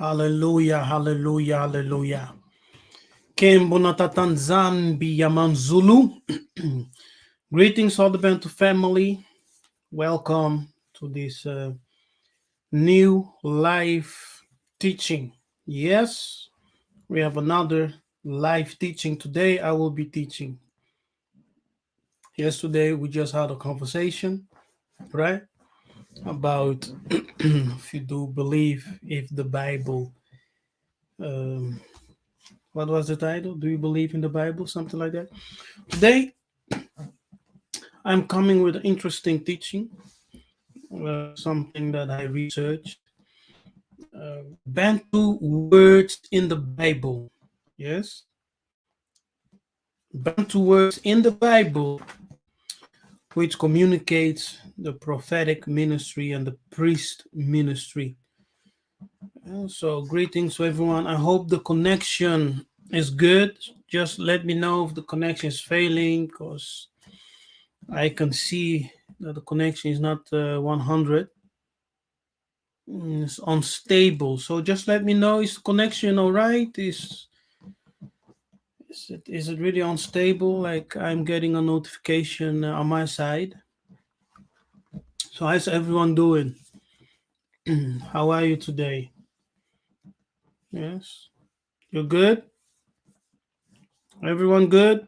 Hallelujah, hallelujah, hallelujah. Kembonatatan Zambi Yamanzulu. Greetings, all the Bantu family. Welcome to this new live teaching. Yes, we have another live teaching. Today I will be teaching. Yesterday we just had a conversation, right? About if you do believe if the Bible um, what was the title? Do you believe in the Bible? Something like that. Today, I'm coming with an interesting teaching, something that I researched. Bantu words in the Bible. Yes. Bantu words in the Bible, which communicates the prophetic ministry and the priest ministry. So, greetings to everyone. I hope the connection is good. Just let me know if the connection is failing, because I can see that the connection is not 100. It's unstable. So just let me know, is the connection all right? Is it really unstable? Like I'm getting a notification on my side. So how's everyone doing? How are you today? Yes, you're good. Everyone good?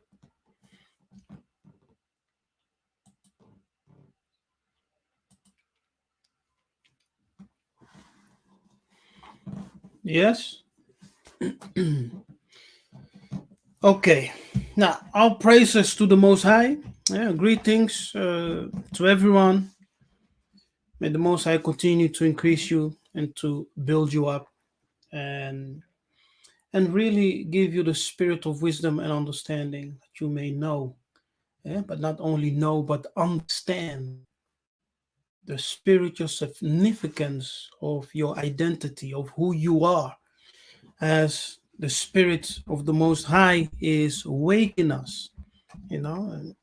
Yes. Okay. Now, all praises to the Most High. Yeah, greetings to everyone. May the Most High continue to increase you and to build you up, and really give you the spirit of wisdom and understanding, that you may know, but not only know but understand the spiritual significance of your identity, of who you are, as the Spirit of the Most High is waking us, and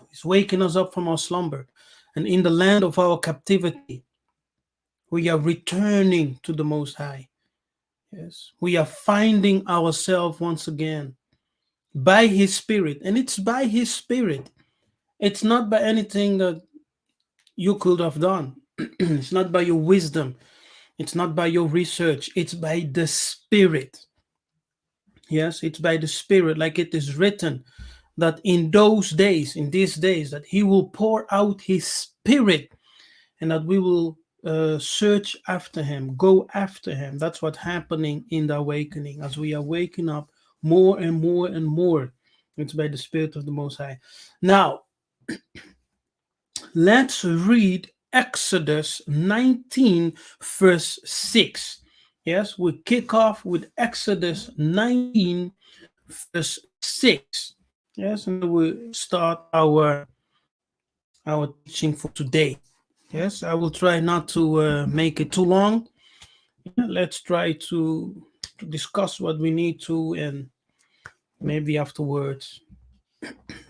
He's waking us up from our slumber. And in the land of our captivity, we are returning to the Most High. Yes, we are finding ourselves once again by His Spirit. And it's by His Spirit. It's not by anything that you could have done. It's not by your wisdom. It's not by your research. It's by the Spirit. Yes, it's by the Spirit, like it is written that in those days, in these days, that He will pour out His Spirit, and that we will search after Him, go after Him. That's what's happening in the awakening. As we are waking up more and more and more, it's by the Spirit of the Most High. Now, let's read Exodus 19, verse 6. Yes, we kick off with Exodus 19, verse 6. Yes, and we start our teaching for today. Yes, I will try not to make it too long. Let's try to discuss what we need to, and maybe afterwards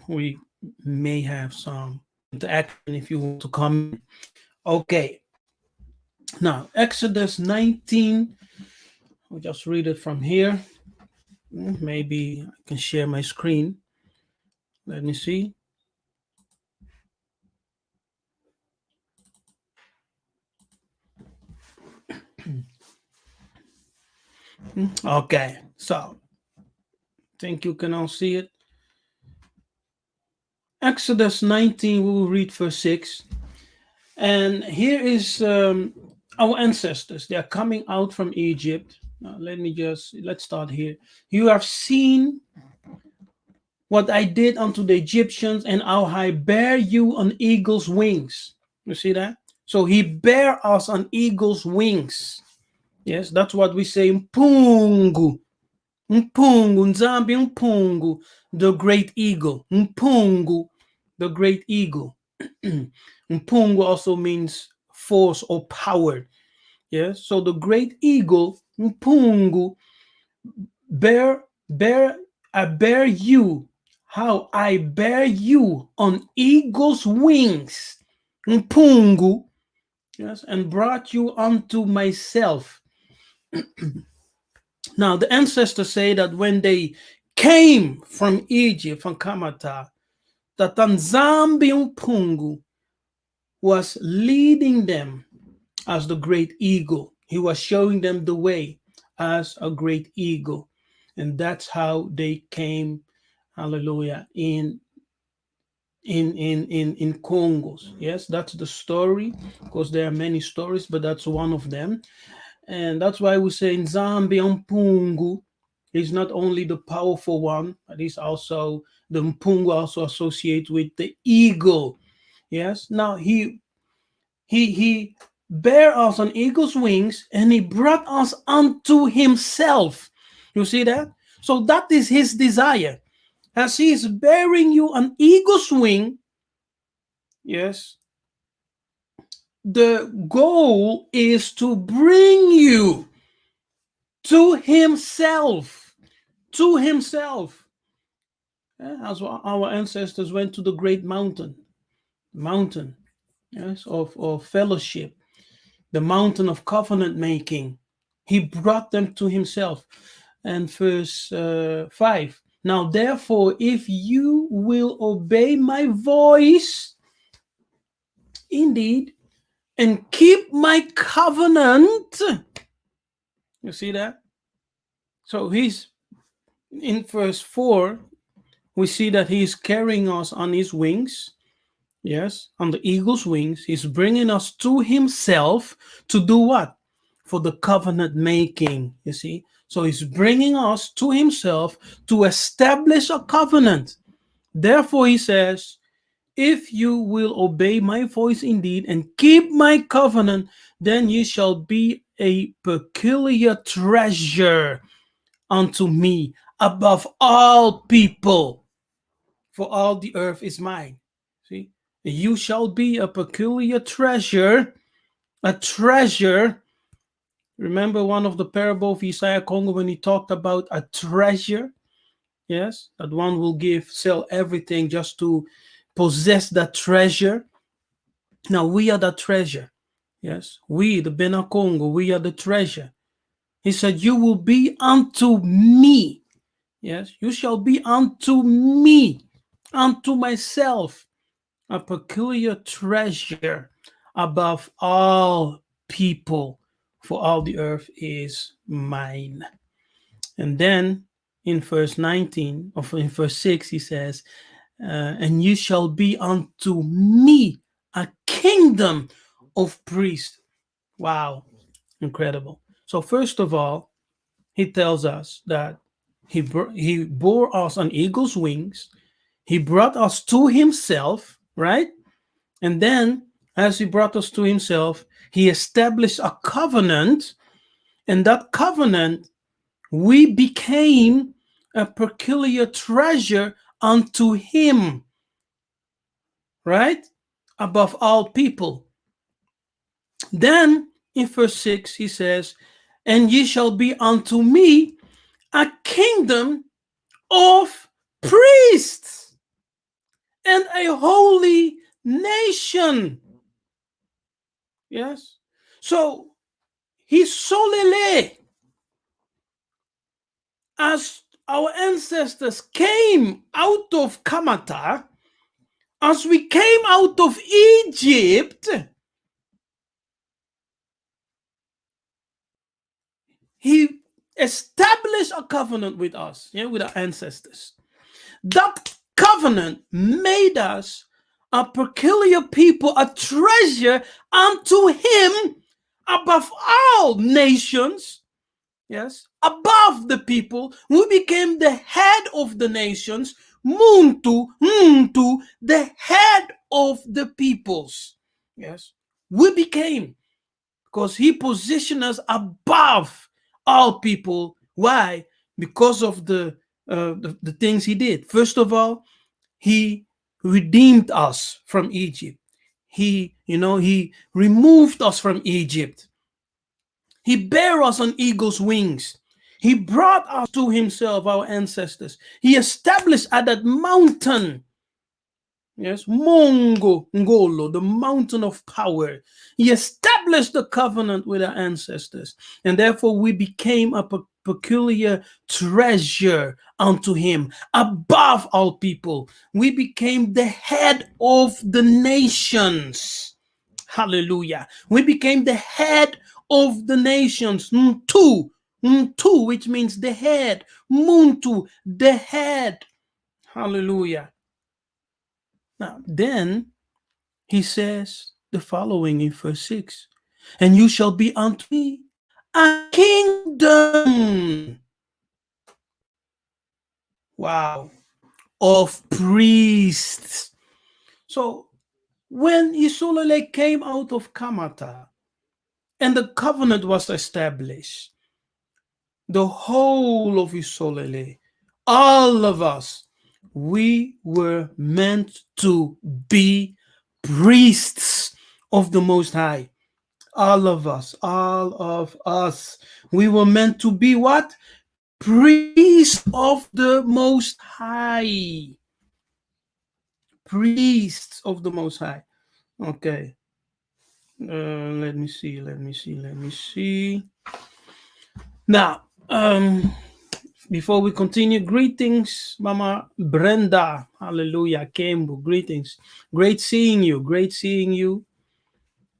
we may have some interaction if you want to come in. Okay. Now, Exodus 19, I'll just read it from here. Maybe I can share my screen. Let me see. Okay, so think you can all see it. Exodus 19, we will read verse 6. And here is our ancestors. They are coming out from Egypt. Now, let's start here. You have seen what I did unto the Egyptians, and how I bear you on eagle's wings. You see that? So He bear us on eagle's wings. Yes, that's what we say, Mpungu. Mpungu, Nzambi Mpungu, the great eagle. Mpungu, the great eagle. Mpungu also means force or power. Yes, so the great eagle, Mpungu, I bear you. How I bear you on eagle's wings. Mpungu, yes, and brought you unto myself. Now, the ancestors say that when they came from Egypt, from Kamata, that Nzambi Mpungu was leading them as the great eagle. He was showing them the way as a great eagle. And that's how they came, hallelujah, in Congos. Yes, that's the story. Of course, there are many stories, but that's one of them. And that's why we say Nzambi Mpungu is not only the powerful one, but he's also the Mpungu also associated with the eagle. Yes. Now he bare us on eagle's wings, and he brought us unto himself. You see that? So that is his desire. As he is bearing you on eagle's wing, yes, the goal is to bring you to himself. To himself. As our ancestors went to the great mountain, yes, of fellowship, the mountain of covenant making. He brought them to himself. And verse 5. Now, therefore, if you will obey my voice, indeed, and keep my covenant, you see that? So he's in verse 4, we see that he's carrying us on his wings. Yes, on the eagle's wings. He's bringing us to himself to do what? For the covenant making, you see. So he's bringing us to himself to establish a covenant. Therefore, he says, if you will obey my voice indeed and keep my covenant, then you shall be a peculiar treasure unto me above all people, for all the earth is mine. See, you shall be a peculiar treasure, a treasure. Remember one of the parable of Yiseka'yah when he talked about a treasure? Yes, that one will sell everything just to possess that treasure. Now we are the treasure. Yes, we, the Bena Congo, we are the treasure. He said, you will be unto me. Yes, you shall be unto me, unto myself, a peculiar treasure above all people, for all the earth is mine. And then in verse 19, or in verse 6, he says, and you shall be unto me a kingdom of priests. Wow, incredible. So first of all, he tells us that he bore us on eagle's wings. He brought us to himself, right? And then, as he brought us to himself, he established a covenant. And that covenant, we became a peculiar treasure unto him, right? Above all people. Then in verse 6, he says, and ye shall be unto me a kingdom of priests and a holy nation. Yes. So he solely, as our ancestors came out of Kamata, as we came out of Egypt, he established a covenant with us, with our ancestors. That covenant made us a peculiar people, a treasure unto him above all nations. Yes, above the people. We became the head of the nations. Muntu, the head of the peoples. Yes, we became, because he positioned us above all people. Why? Because of the things he did. First of all, he redeemed us from Egypt. He removed us from Egypt. He bare us on eagle's wings. He brought us to himself, our ancestors. He established at that mountain Yes, Mongo Ngolo, the mountain of power. He established the covenant with our ancestors, and therefore we became a peculiar treasure unto him above all people. We became the head of the nations. Hallelujah. We became the head of the nations. Mtu, Mtu, which means the head. Muntu, the head. Hallelujah. Now, then he says the following in verse 6, and you shall be unto me a kingdom. Wow. Of priests. So when Isolele came out of Kamata and the covenant was established, the whole of Isolele, all of us, we were meant to be priests of the Most High. All of us, we were meant to be what? Priests of the Most High. Priests of the Most High. Okay. Let me see. Now, before we continue, greetings, Mama Brenda. Hallelujah. Kembu, greetings. Great seeing you. Great seeing you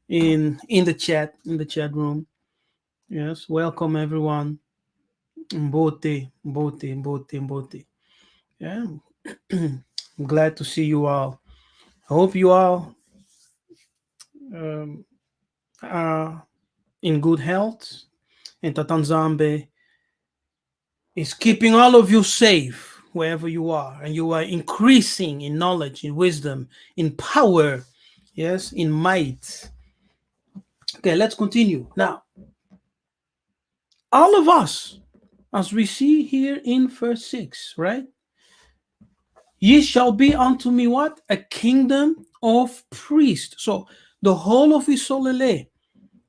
in the chat room. Yes, welcome everyone. Mbote, Mbote, Mbote, Mbote. Yeah, I'm glad to see you all. I hope you all um, are in good health, and Tatanzambe is keeping all of you safe wherever you are, and you are increasing in knowledge, in wisdom, in power, yes, in might. Okay, let's continue. Now, all of us, as we see here in verse 6, right? Ye shall be unto me what? A kingdom of priests. So the whole of Isolele,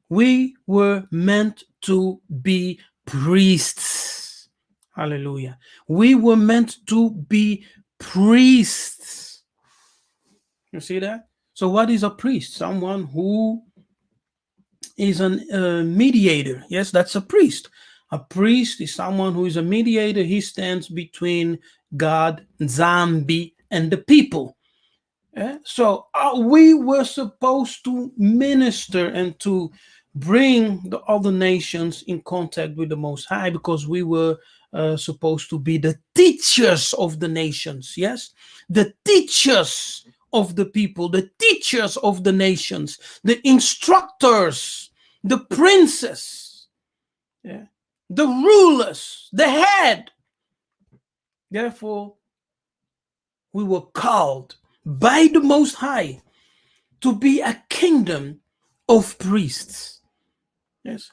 we were meant to be priests. Hallelujah. We were meant to be priests. You see that? So what is a priest? Someone who is a mediator. Yes, that's a priest. A priest is someone who is a mediator. He stands between God, Zambi, and the people. So we were supposed to minister and to bring the other nations in contact with the Most High, because we were supposed to be the teachers of the nations. Yes, the teachers of the people, the teachers of the nations, the instructors, the princes, yeah, the rulers, the head. Therefore, we were called by the Most High to be a kingdom of priests. Yes.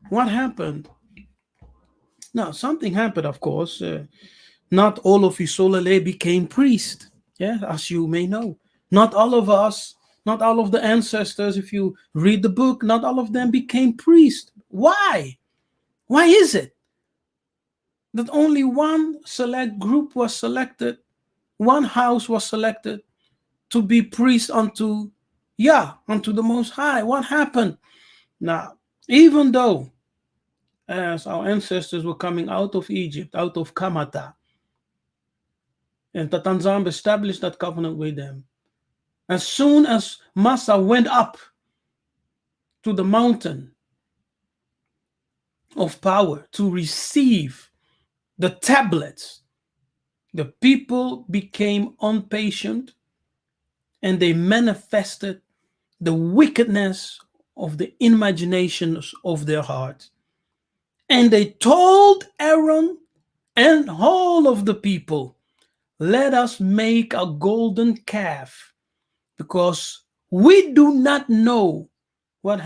What happened? Now, something happened, of course. Not all of Isolele became priests. Yeah, as you may know. Not all of us, not all of the ancestors, if you read the book, not all of them became priests. Why? Why is it that only one select group was selected, one house was selected to be priest unto Yah, unto the Most High? What happened? Now, even though as our ancestors were coming out of Egypt, out of Kamata, and Tatanzam established that covenant with them, as soon as Massa went up to the mountain of power to receive the tablets, the people became impatient and they manifested the wickedness of the imaginations of their hearts. And they told Aaron and all of the people, let us make a golden calf, because we do not know what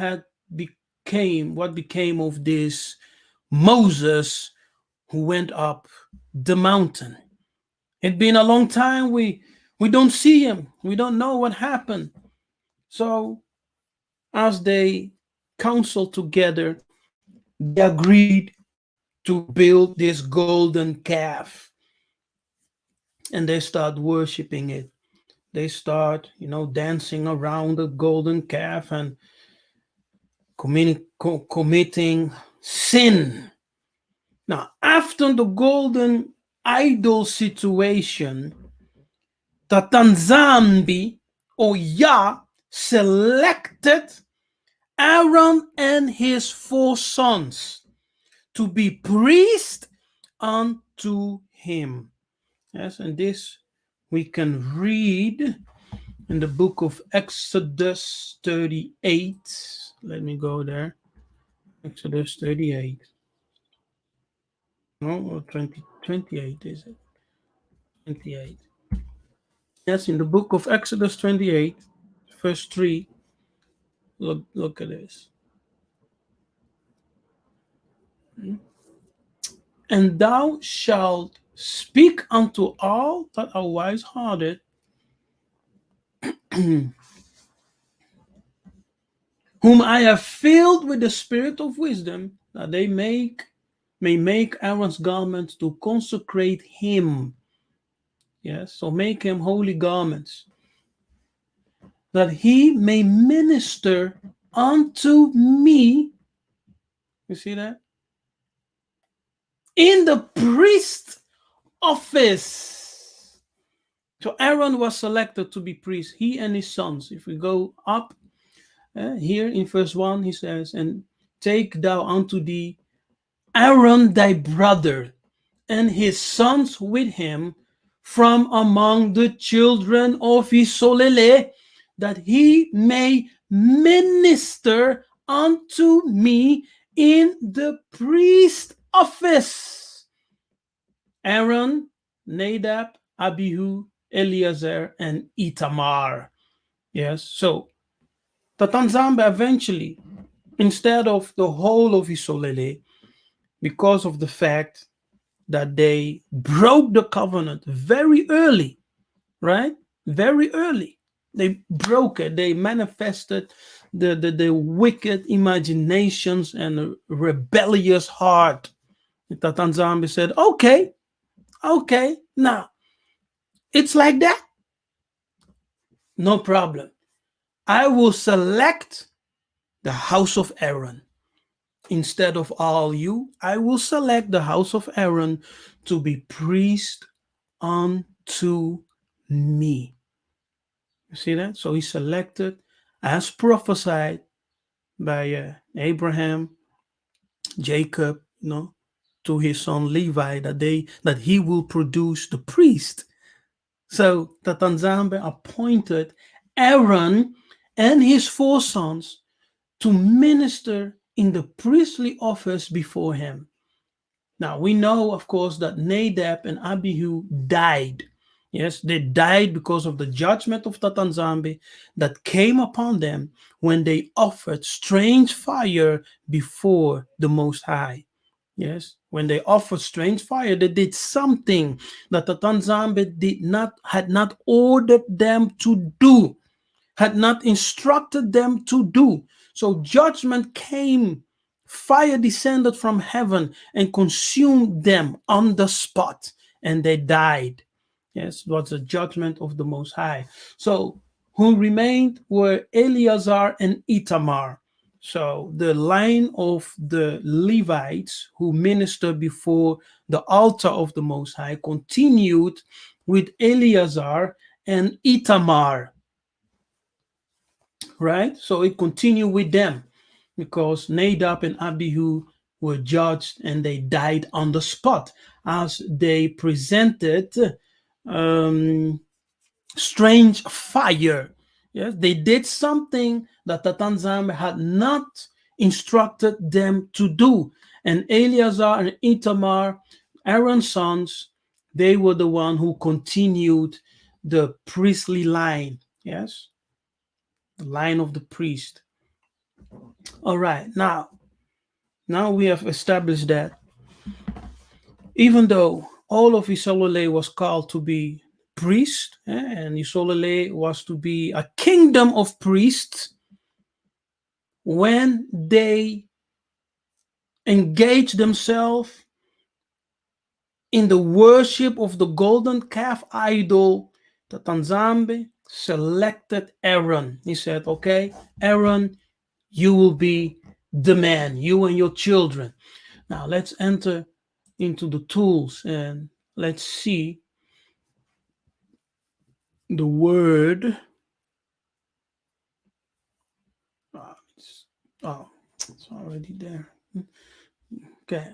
became of this Moses who went up the mountain. It's been a long time. We don't see him. We don't know what happened. So as they counseled together, they agreed to build this golden calf, and they start worshiping it. they start, dancing around the golden calf and committing sin. Now, after the golden idol situation, the Tanzambi or Yah selected Aaron and his 4 sons to be priests unto him. Yes, and this we can read in the book of Exodus 38. Let me go there. Exodus 38. No, or 28 is it? 28. Yes, in the book of Exodus 28, verse 3. Look at this. And thou shalt speak unto all that are wise hearted, whom I have filled with the spirit of wisdom, that they may make Aaron's garments to consecrate him. Yes, so make him holy garments, that he may minister unto me. You see that? In the priest office. So Aaron was selected to be priest, he and his sons. If we go up here in verse 1, he says, and take thou unto thee Aaron thy brother and his sons with him from among the children of Yiseka'yah, that he may minister unto me in the priest office. Aaron, Nadab, Abihu, Eleazar, and Itamar. Yes, so Tatanzamba eventually, instead of the whole of Yiseka'yah, because of the fact that they broke the covenant very early, right? Very early. They broke it. They manifested the wicked imaginations and a rebellious heart. Tatanzamba said, okay, now it's like that. No problem. I will select the house of Aaron. Instead of all you, I will select the house of Aaron to be priest unto me. You see that? So he selected, as prophesied by Abraham, Jacob, to his son Levi, that he will produce the priest. So the Tanzambe appointed Aaron and his 4 sons to minister in the priestly office before him. Now we know, of course, that Nadab and Abihu died. Yes, they died because of the judgment of Tatanzambe that came upon them when they offered strange fire before the Most High. Yes, when they offered strange fire, they did something that Tatanzambe had not ordered them to do, had not instructed them to do. So judgment came, fire descended from heaven and consumed them on the spot, and they died. Yes, it was the judgment of the Most High. So who remained were Eleazar and Itamar. So the line of the Levites who ministered before the altar of the Most High continued with Eleazar and Itamar. Right? So it continued with them because Nadab and Abihu were judged and they died on the spot as they presented strange fire. Yes, they did something that Tatanzam had not instructed them to do. And Eleazar and Itamar, Aaron's sons, they were the one who continued the priestly line. Yes, the line of the priest. All right, now we have established that even though all of Yiseka'yah was called to be priest, and Yiseka'yah was to be a kingdom of priests, when they engaged themselves in the worship of the golden calf idol, the Tanzambe selected Aaron. He said, okay, Aaron, you will be the man, you and your children. Now let's enter into the tools and let's see the word. Oh, it's already there. Okay.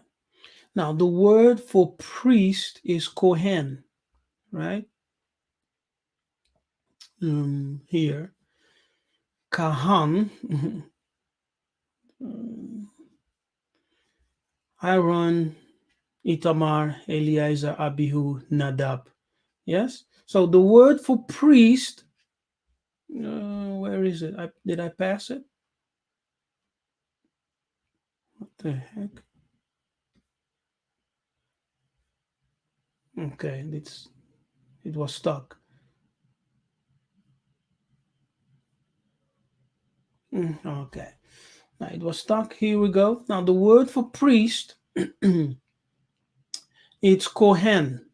Now the word for priest is Kohen, right? Here, Kahan, Aaron, Itamar, Eliezer, Abihu, Nadab. Yes. So the word for priest, where is it? Did I pass it? What the heck? Okay, it was stuck. Okay. Now it was stuck. Here we go. Now the word for priest, it's Kohen.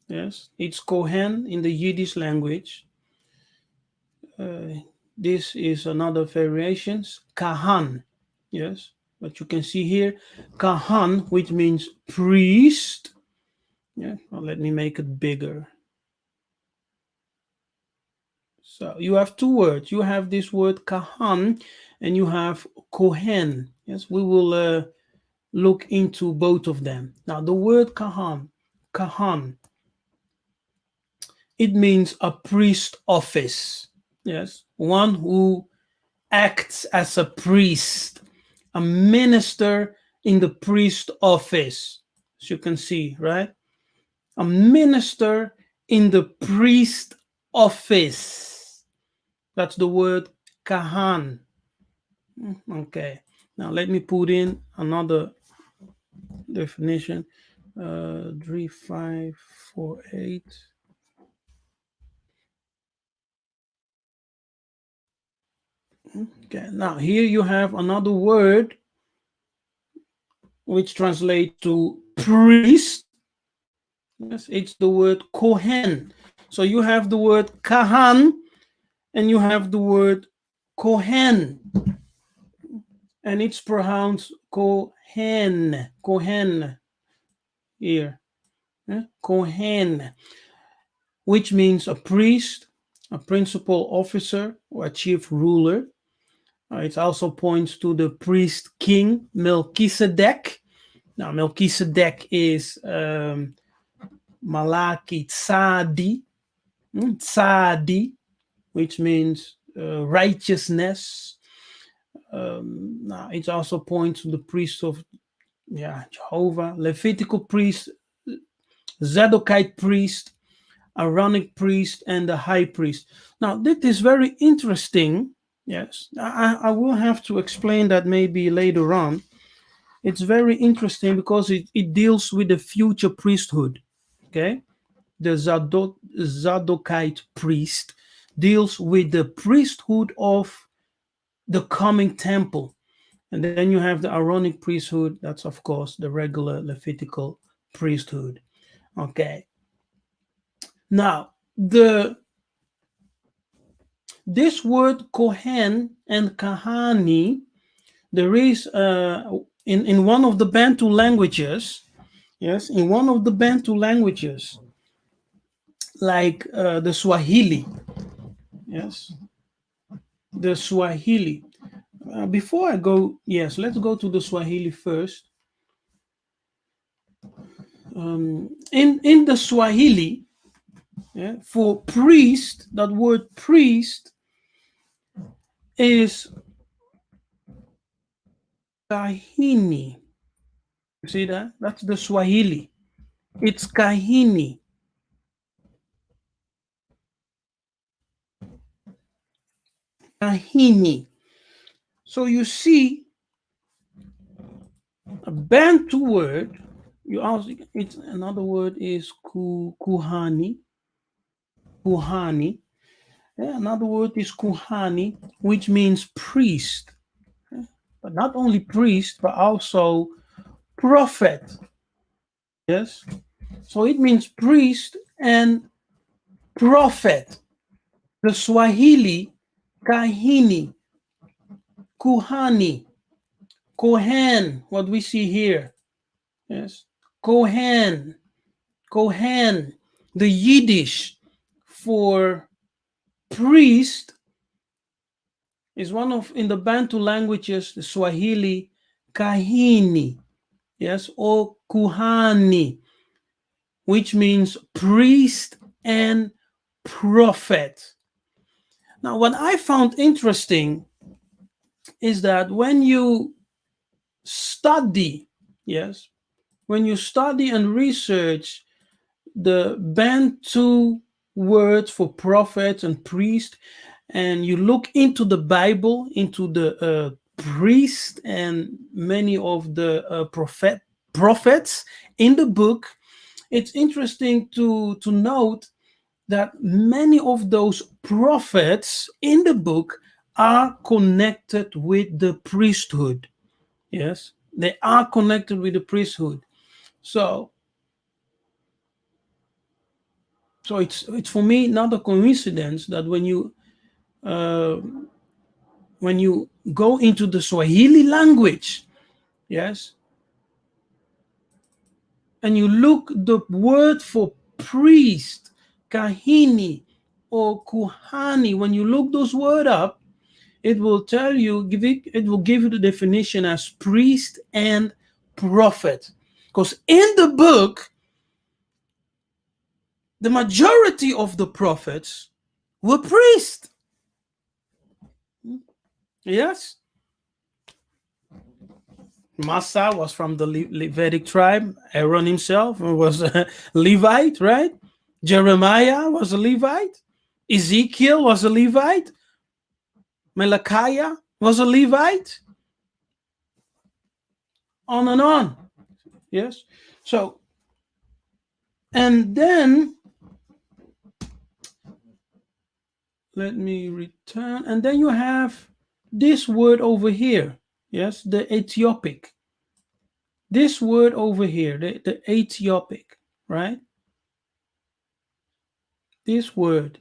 Yes, it's Kohen in the Yiddish language. This is another variations. Kahan. Yes, but you can see here, Kahan, which means priest. Yeah, well, let me make it bigger. So you have two words. You have this word Kahan and you have Kohen. Yes, we will look into both of them. Now the word Kahan, it means a priest office. Yes, one who acts as a priest, a minister in the priest office. As you can see, right? A minister in the priest office. That's the word Kahan. Okay. Now let me put in another definition. 3548. Okay. Now here you have another word which translates to priest. Yes, it's the word Kohen. So you have the word Kahan and you have the word Kohen. And it's pronounced Kohen. Kohen here. Kohen, which means a priest, a principal officer, or a chief ruler. It also points to the priest king Melchizedek. Now, Melchizedek is Malaki Tzadi, Tzadi, which means righteousness. Now, it also points to the priest of Jehovah, Levitical priest, Zadokite priest, Aaronic priest, and the high priest. Now, this is very interesting. Yes, I will have to explain that maybe later on. It's very interesting because it deals with the future priesthood. Okay, the Zadokite priest deals with the priesthood of the coming temple. And then you have the Aaronic priesthood. That's, of course, the regular Levitical priesthood. Okay. Now, this word Kohen and Kahani, there is in one of the Bantu languages, yes, in one of the Bantu languages, like the Swahili, yes, the Swahili. Before I go, yes, let's go to the Swahili first. In the Swahili, for priest, that word priest is Kahini. You see that? That's the Swahili. It's Kahini. Kahini. So you see, a Bantu word. You also, it's another word is Kuhani. Kuhani. Yeah, another word is Kuhani, which means priest. But not only priest, but also prophet. Yes. So it means priest and prophet. The Swahili, Kahini, Kuhani, Kohen, what we see here. Yes. Kohen, Kohen. The Yiddish for priest is one of, in the Bantu languages, the Swahili, Kahini, yes, or Kuhani, which means priest and prophet. Now, what I found interesting is that when you study, yes, when you study and research the Bantu words for prophet and priest, and you look into the Bible, into the priest and many of the prophets in the book, it's interesting to note that many of those prophets in the book are connected with the priesthood. Yes, they are connected with the priesthood. So, it's for me not a coincidence that uh, when you go into the Swahili language, yes, and you look the word for priest, Kahini or Kuhani, when you look those words up, it will tell you, it will give you the definition as priest and prophet. Because in the book, the majority of the prophets were priests. Yes. Massa was from the Levitic tribe. Aaron himself was a Levite, right? Jeremiah was a Levite. Ezekiel was a Levite. Malachiah was a Levite. On and on. Yes. So, and then let me return. And then you have this word over here. Yes, the Ethiopic. This word over here, the Ethiopic, right? This word,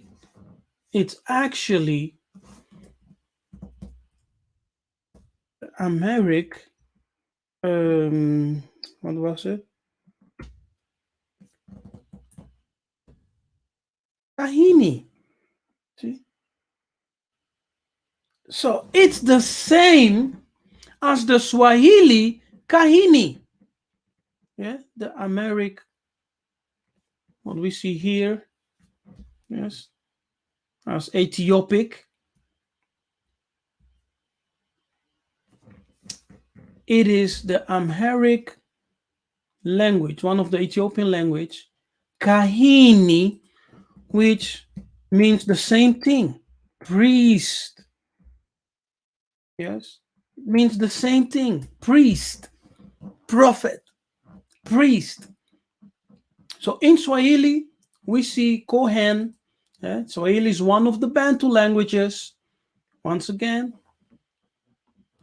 it's actually Amharic. What was it? Kahini. See? So it's the same as the Swahili Kahini. Yeah, the Amharic, what we see here, yes, as Ethiopic. It is the Amharic language, one of the Ethiopian language, Kahini, which means the same thing, priest. Yes, it means the same thing, priest, prophet, priest. So in Swahili, we see Kohen. Swahili is one of the Bantu languages. Once again,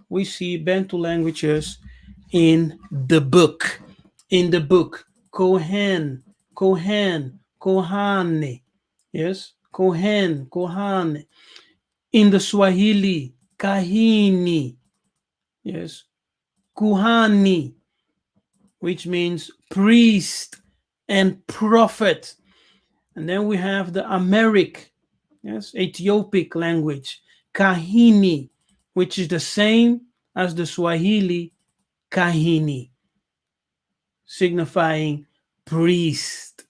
we see Bantu languages in the book. In the book, Kohen, Kohen, Kohane. Yes, Kohen, Kohane. In the Swahili, Kahini. Yes, Kuhani, which means priest and prophet. And then we have the Amharic, yes, Ethiopic language, Kahini, which is the same as the Swahili Kahini, signifying priest,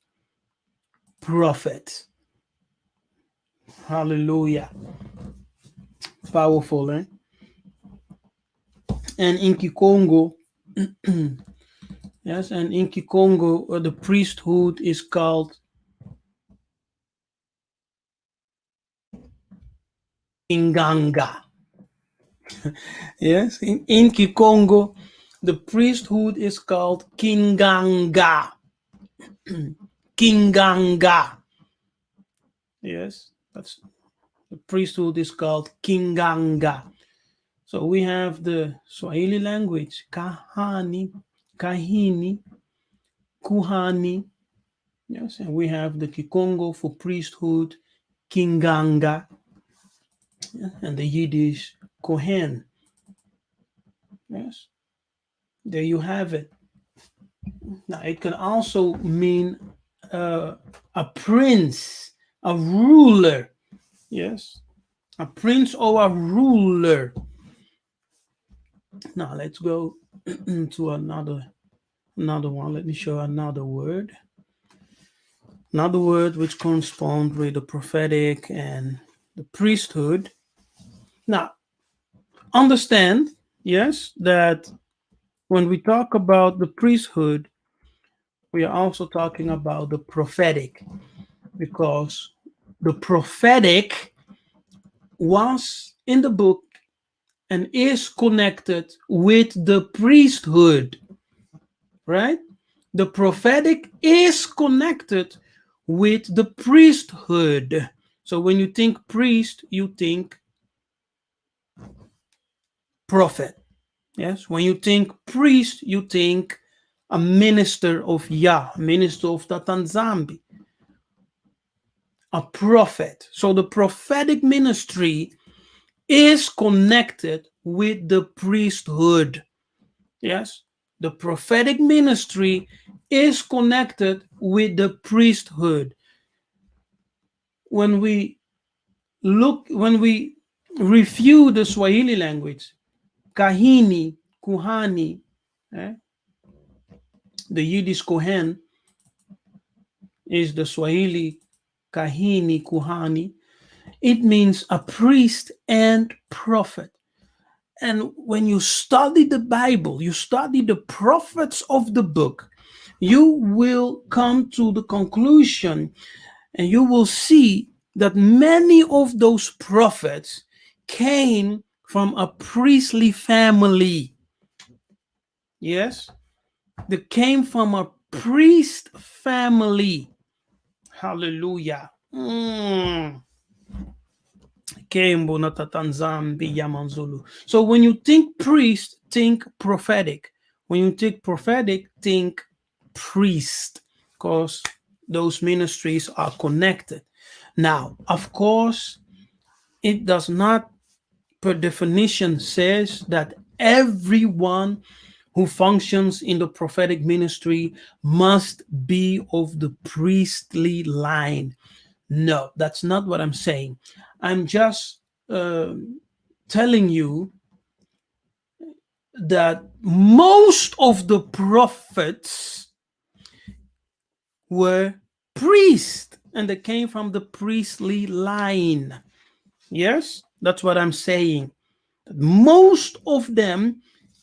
prophet. Hallelujah. Powerful, eh? And in Kikongo, yes, and in Kikongo, the priesthood is called Inganga. Yes, in Kikongo, the priesthood is called Kinganga. Kinganga. Yes, that's the priesthood is called Kinganga. So we have the Swahili language, Kahani, Kahini, Kuhani. Yes, and we have the Kikongo for priesthood, Kinganga, and the Yiddish Kohen. Yes, there you have it. Now, it can also mean a prince, a ruler. Yes, a prince or a ruler. Now, let's go to another one. Let me show another word. Another word which corresponds with the prophetic and the priesthood. Now, understand, yes, that when we talk about the priesthood, we are also talking about the prophetic, because the prophetic was in the book and is connected with the priesthood, right? The prophetic is connected with the priesthood. So when you think priest, you think prophet. Yes. When you think priest, you think a minister of Yah, minister of Tatanzambi, a prophet. So the prophetic ministry is connected with the priesthood. Yes. The prophetic ministry is connected with the priesthood. When we review the Swahili language, Kahini, Kuhani, eh, the Yiddish Kohen is the Swahili Kahini, Kuhani. It means a priest and prophet. And when you study the Bible, you study the prophets of the book, you will come to the conclusion and you will see that many of those prophets came from a priestly family. Yes, they came from a priest family. Hallelujah. So when you think priest, think prophetic. When you think prophetic, think priest, because those ministries are connected. Now, of course, it does not, per definition, says that everyone who functions in the prophetic ministry must be of the priestly line. No, that's not what I'm saying. I'm just telling you that most of the prophets were priests and they came from the priestly line. Yes, that's what I'm saying. Most of them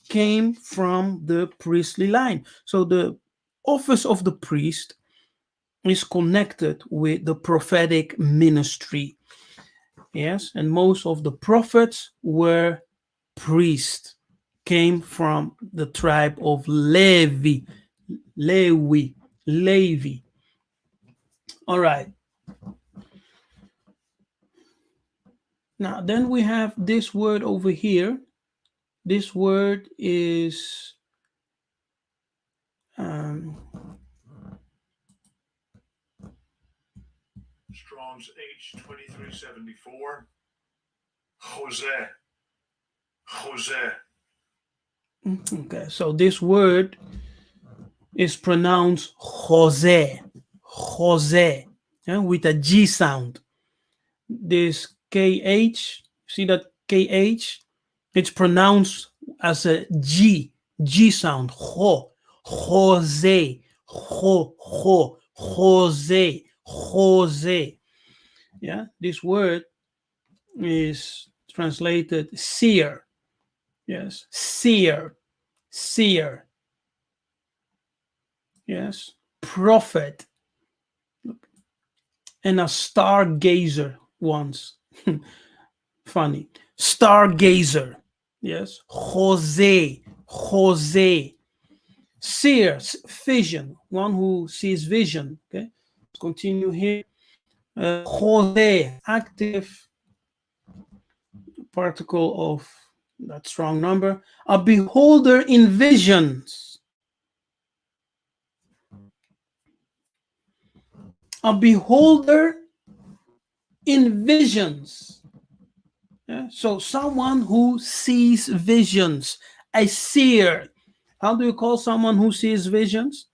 came from the priestly line. So the office of the priest is connected with the prophetic ministry. Yes, and most of the prophets were priests, came from the tribe of Levi. Levi. All right. Now, then we have this word over here. This word is Strong's H2374. Khozeh. Khozeh. Okay, so this word is pronounced Khozeh. Khozeh, yeah, with a G sound. This KH, see that KH? It's pronounced as a G sound. Ho, Khozeh, Khozeh, Khozeh. Yeah, this word is translated seer. Yes, seer, seer. Yes, prophet, and a stargazer once. Funny. Stargazer. Yes, Khozeh, Khozeh. Seer, vision, one who sees vision. Okay, let's continue here. Khozeh, active particle of that strong number. A beholder in visions. A beholder in visions. Yeah? So someone who sees visions, a seer. How do you call someone who sees visions?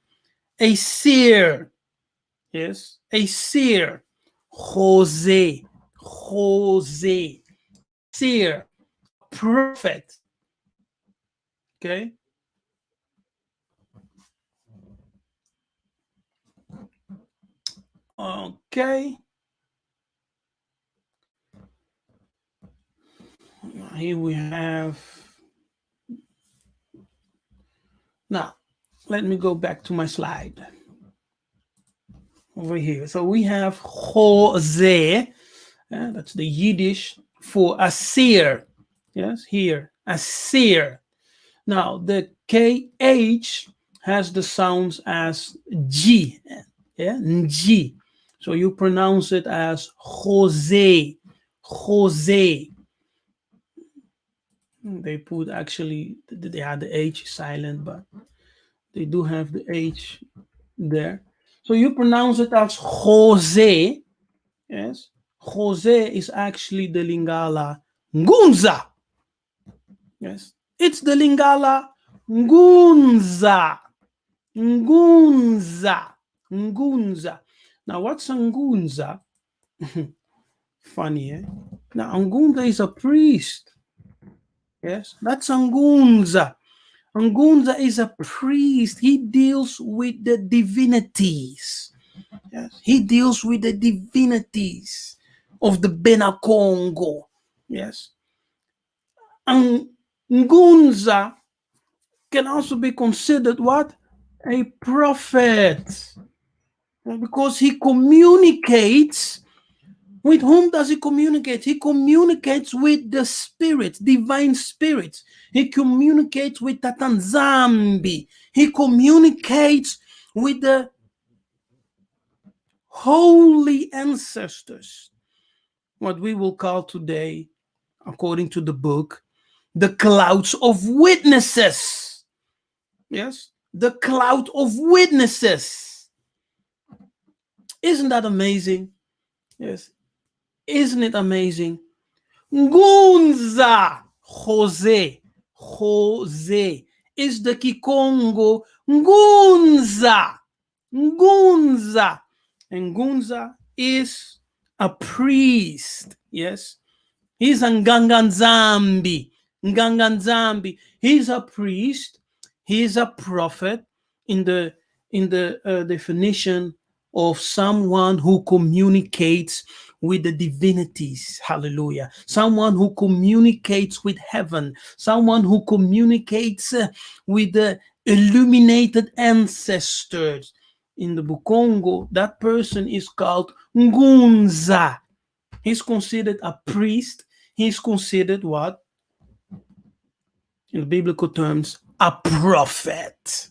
A seer. Yes, a seer. Khozeh. Khozeh. Seer. Prophet. Okay. Okay. Here we have. Now, let me go back to my slide over here. So we have Khozeh. That's the Yiddish for a seer. Yes, here, a seer. Now, the KH has the sounds as G. Yeah, G. So you pronounce it as Khozeh. Khozeh. They put actually, they had the H silent, but they do have the H there. So you pronounce it as Khozeh. Yes. Khozeh is actually the Lingala Ngunza. Yes. It's the Lingala Ngunza. Ngunza. Ngunza. Now, what's a Ngunza? Funny, eh? Now, Ngunza is a priest. Yes, that's Ngunza. Ngunza is a priest. He deals with the divinities. Yes, he deals with the divinities of the Congo. Yes, and Ngunza can also be considered what? A prophet. Because he communicates. With whom does he communicate? He communicates with the spirits, divine spirits. He communicates with Tatanzambi. He communicates with the holy ancestors, what we will call today, according to the book, the clouds of witnesses. Yes, the cloud of witnesses. Isn't that amazing? Yes, isn't it amazing? Ngunza, Khozeh, Khozeh is the Kikongo. Ngunza, Ngunza, and Ngunza is a priest. Yes, he's a Nganganzambi. Nganganzambi. He's a priest. He's a prophet in the definition of someone who communicates with the divinities. Hallelujah. Someone who communicates with heaven. Someone who communicates with the illuminated ancestors. In the Bukongo, that person is called Ngunza. He's considered a priest. He's considered what? In biblical terms, a prophet.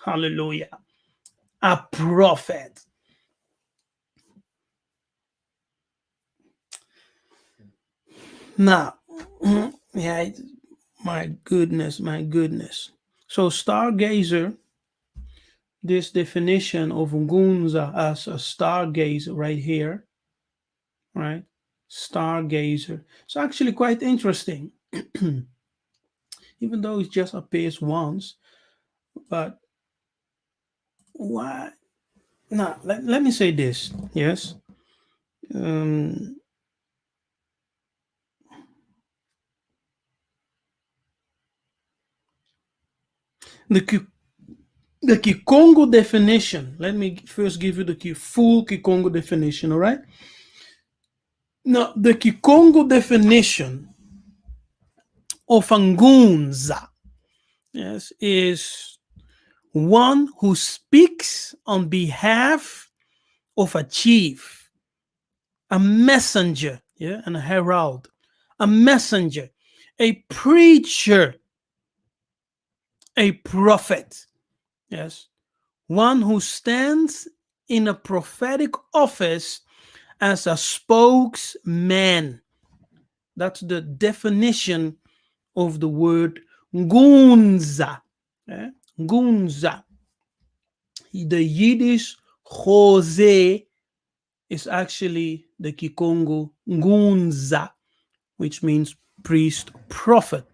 Hallelujah. A prophet. Now, yeah, my goodness, my goodness. So, stargazer, this definition of Ngunza as a stargazer right here, right? Stargazer. It's actually quite interesting, even though it just appears once. But why? Now, let me say this. Yes. Um, the the Kikongo definition. Let me first give you the full Kikongo definition. All right. Now, the Kikongo definition of Ngunza, yes, is one who speaks on behalf of a chief, a messenger, yeah, and a herald, a messenger, a preacher, a prophet, yes, one who stands in a prophetic office as a spokesman. That's the definition of the word Ngunza. Eh? Ngunza. The Yiddish Khozeh is actually the Kikongo Ngunza, which means priest, prophet.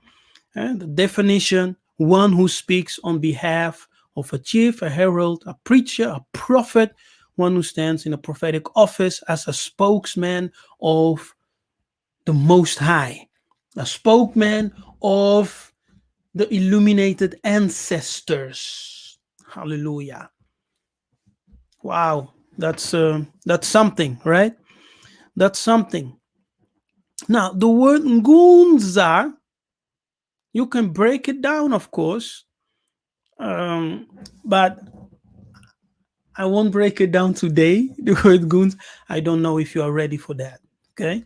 And the definition: one who speaks on behalf of a chief, a herald, a preacher, a prophet, one who stands in a prophetic office as a spokesman of the Most High, a spokesman of the illuminated ancestors. Hallelujah. Wow, that's something, right? That's something. Now, the word Ngunza, you can break it down, of course, but I won't break it down today. The word Guns, I don't know if you are ready for that. Okay,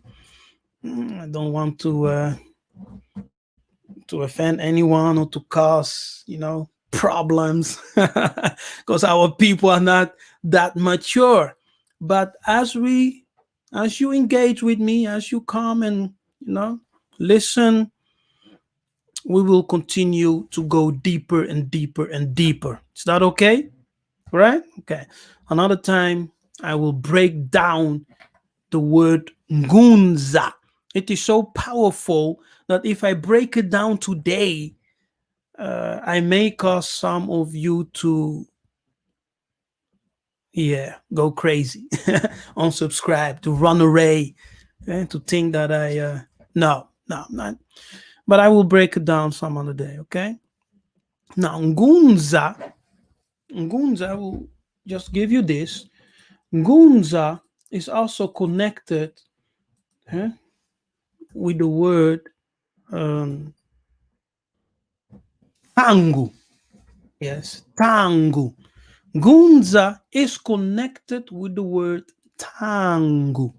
I don't want to offend anyone or to cause problems because our people are not that mature. But as you engage with me, as you come and listen, we will continue to go deeper and deeper and deeper. Is that okay? Right? Okay. Another time, I will break down the word Ngunza. It is so powerful that if I break it down today, I may cause some of you to, go crazy, unsubscribe, to run away, to think that no, not. But I will break it down some other day, okay? Now, Ngunza will just give you this. Ngunza is also connected with the word um, tangu. Yes, tangu. Ngunza is connected with the word tangu.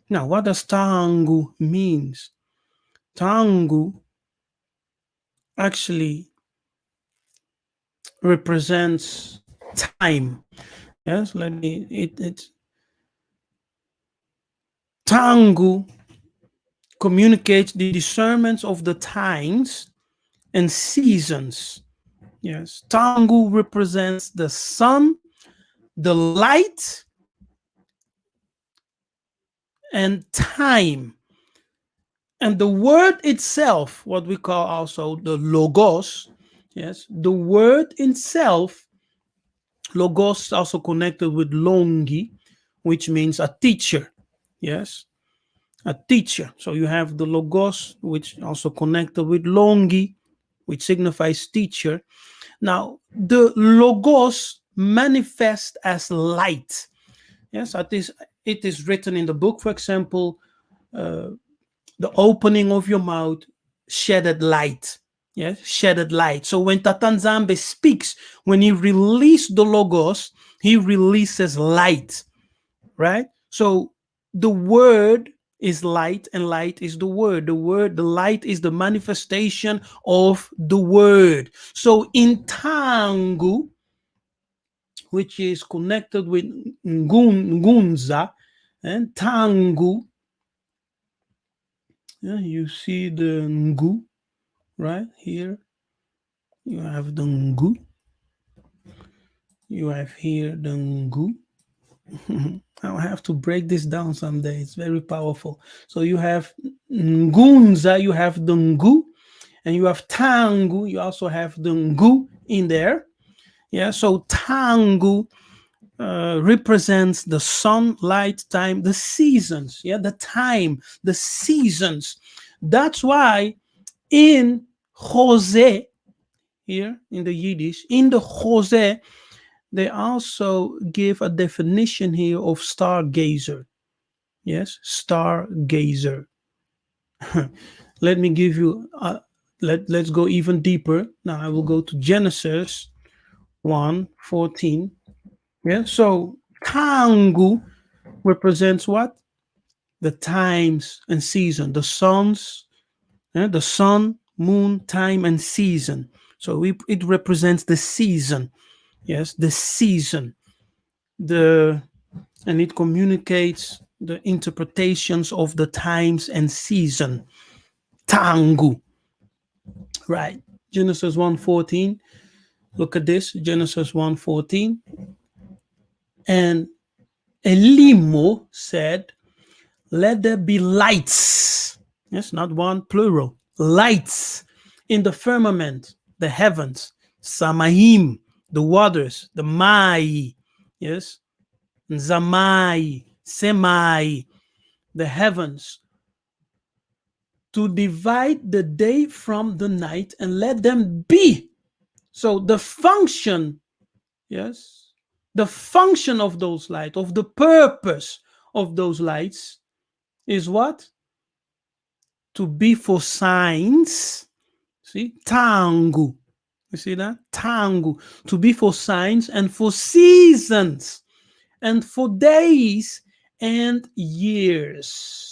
Now, what does tangu means? Tangu actually represents time. Yes, let me. It tangu communicates the discernments of the times and seasons. Yes, tangu represents the sun, the light, and time. And the word itself, what we call also the logos, yes, the word itself, logos, is also connected with longi, which means a teacher. Yes, a teacher. So you have the logos, which also connected with longi, which signifies teacher. Now, the logos manifest as light. Yes, it is written in the book, for example, the opening of your mouth shedded light. Yes, shedded light. So when Tatanzambe speaks, when he released the logos, he releases light, right? So the word is light, and light is the word. The light is the manifestation of the word. So in Tangu, which is connected with Ngunza, and Tangu, you see the Ngu right here. You have the Ngu. You have here the Ngu. I'll have to break this down someday. It's very powerful. So you have Ngunza, you have the Ngu, and you have Tangu. You also have the Ngu in there. Yeah, so Tangu represents the sunlight, time, the seasons. Yeah, the time, the seasons. That's why in Khozeh, here in the Yiddish, in the Khozeh, they also give a definition here of stargazer. Yes, stargazer. Let me give you, let's go even deeper. Now I will go to Genesis 1:14. Yeah, so Kangu represents what? The times and season, the suns, the sun, moon, time, and season. So it represents the season. Yes, the season. And it communicates the interpretations of the times and season. Tangu. Right. Genesis 1:14. Look at this. Genesis 1:14. And Elimo said, let there be lights. Yes, not one, plural. Lights in the firmament, the heavens. Samahim, the waters. The Mai, yes. Zamai, Semai, the heavens. To divide the day from the night and let them be. So the function, yes, the function of those lights, of the purpose of those lights is what? To be for signs. See, tangu. You see that? Tangu. To be for signs and for seasons and for days and years.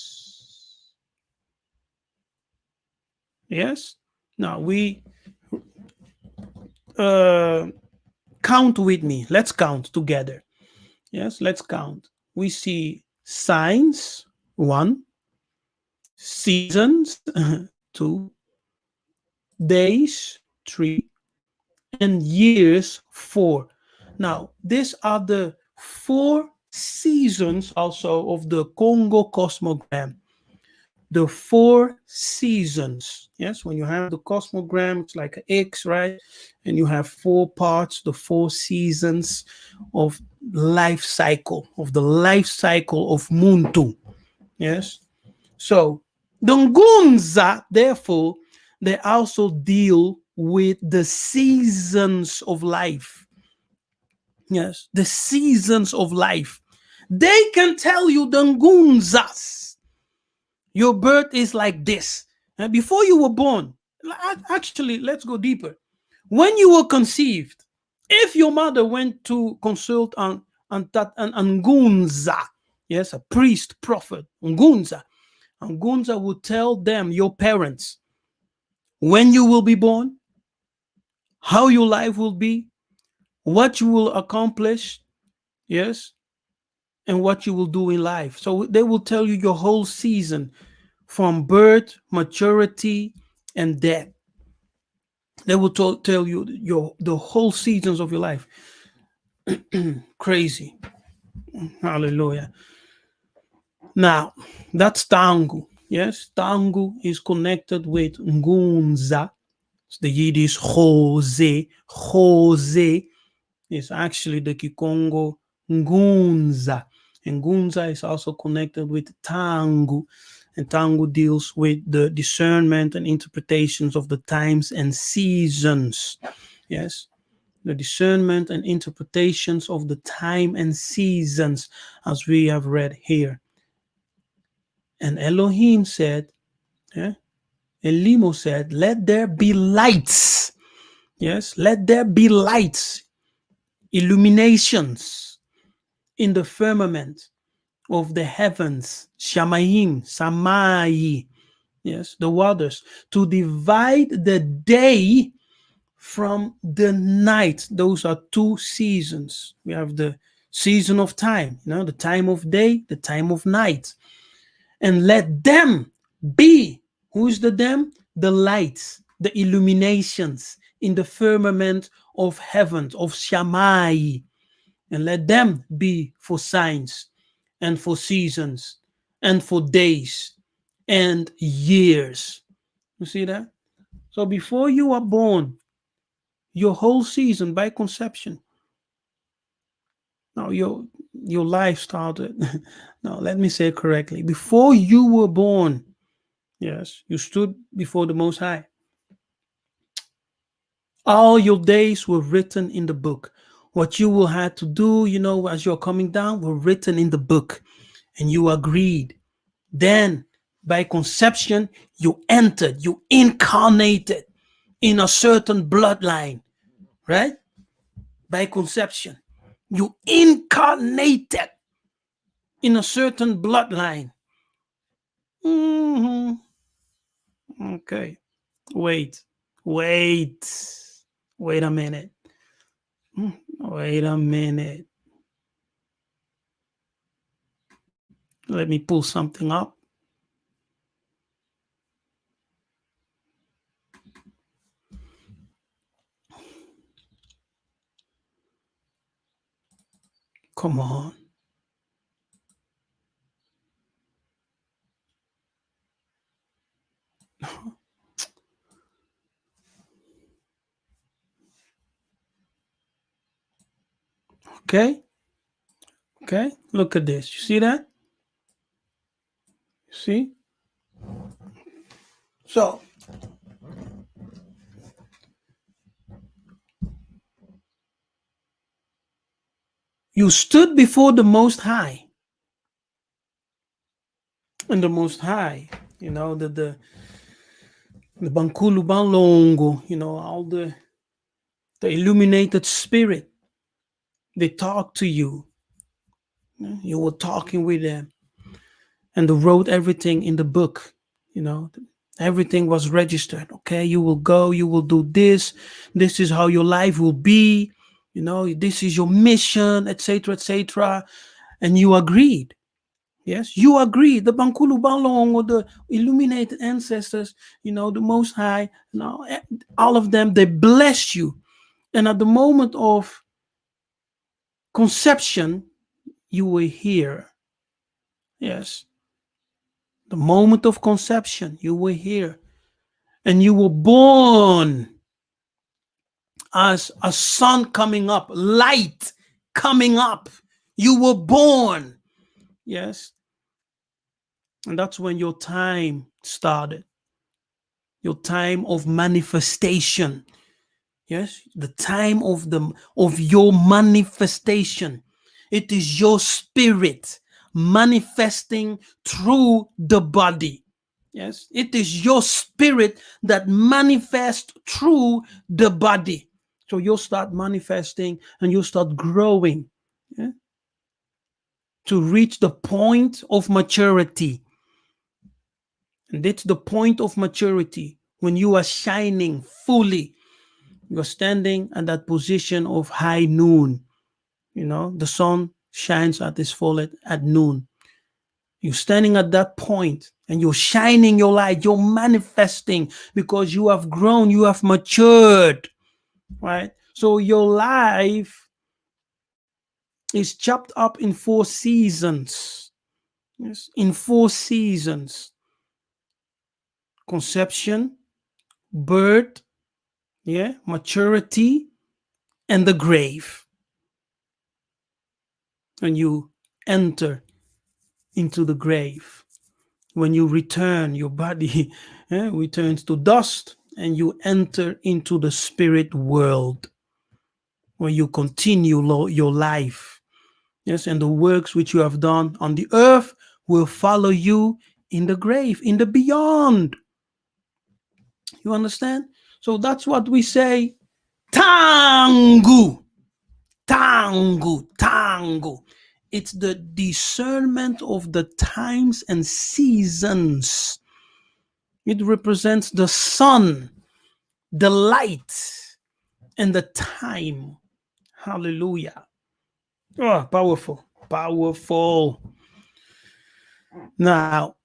Yes? Now we count with me. Let's count together. Yes, let's count. We see signs, one, seasons, two, days, three, and years, four. Now, these are the four seasons also of the Congo cosmogram. The four seasons. Yes, when you have the cosmogram, it's like an X, right? And you have four parts, the four seasons of the life cycle of Muntu. Yes. So the Ngunza, therefore, they also deal with the seasons of life. Yes, the seasons of life. They can tell you, the Ngunzas, your birth is like this. And before you were born, actually, let's go deeper. When you were conceived, if your mother went to consult on Ngunza, yes, a priest, prophet, Ngunza would tell them, your parents, when you will be born, how your life will be, what you will accomplish, yes, and what you will do in life. So they will tell you your whole season from birth, maturity, and death. They will tell you the whole seasons of your life. Crazy. Hallelujah. Now, that's Tangu. Yes, Tangu is connected with Ngunza. It's the Yiddish Khozeh. Khozeh is actually the Kikongo Ngunza. And Ngunza is also connected with Tangu. And Tangu deals with the discernment and interpretations of the times and seasons. Yes, the discernment and interpretations of the time and seasons, as we have read here. And Elohim said, yeah, Elimo said, let there be lights. Yes, let there be lights, illuminations in the firmament of the heavens, Shamayim, Samai, yes, the waters, to divide the day from the night. Those are two seasons. We have the season of time, the time of day, the time of night. And let them be. Who's the them? The lights, the illuminations in the firmament of heaven, of Shammai. And let them be for signs and for seasons and for days and years. You see that? So before you are born, your whole season by conception. Now your life started. No, let me say it correctly. Before you were born, yes, you stood before the Most High. All your days were written in the book. What you will have to do, as you're coming down, were written in the book, and you agreed. Then, by conception, you entered, you incarnated in a certain bloodline, right? By conception, you incarnated in a certain bloodline. Mhm. Okay. Wait, wait a minute. Wait a minute. Let me pull something up. Come on. Okay? Okay? Look at this. You see that? See? So, you stood before the Most High. And the Most High, the Bankulu Balongo, all the illuminated spirit, they talk to you. You were talking with them. And they wrote everything in the book. Everything was registered. Okay, you will go, you will do this. This is how your life will be. This is your mission, etc., etc. And you agreed. Yes, you agreed. The Bankulu Balong or the illuminated ancestors, the Most High, all of them, they bless you. And at the moment of conception, you were here. Yes. The moment of conception, you were here. And you were born as a sun coming up, light coming up. You were born. Yes. And that's when your time started. Your time of manifestation. Yes, the time of your manifestation. It is your spirit manifesting through the body. Yes, it is your spirit that manifests through the body. So you'll start manifesting and you'll start growing, yeah, to reach the point of maturity. And it's the point of maturity when you are shining fully. You're standing at that position of high noon. The sun shines at its full at noon. You're standing at that point and you're shining your light. You're manifesting because you have grown, you have matured, right? So your life is chopped up in 4 seasons. Yes, in 4 seasons: conception, birth, yeah, maturity, and the grave. And you enter into the grave. When you return, your body returns to dust and you enter into the spirit world where you continue your life. Yes, and the works which you have done on the earth will follow you in the grave, in the beyond. You understand? So that's what we say, tangu, tangu, tangu. It's the discernment of the times and seasons. It represents the sun, the light, and the time. Hallelujah. Oh, powerful, powerful. Now,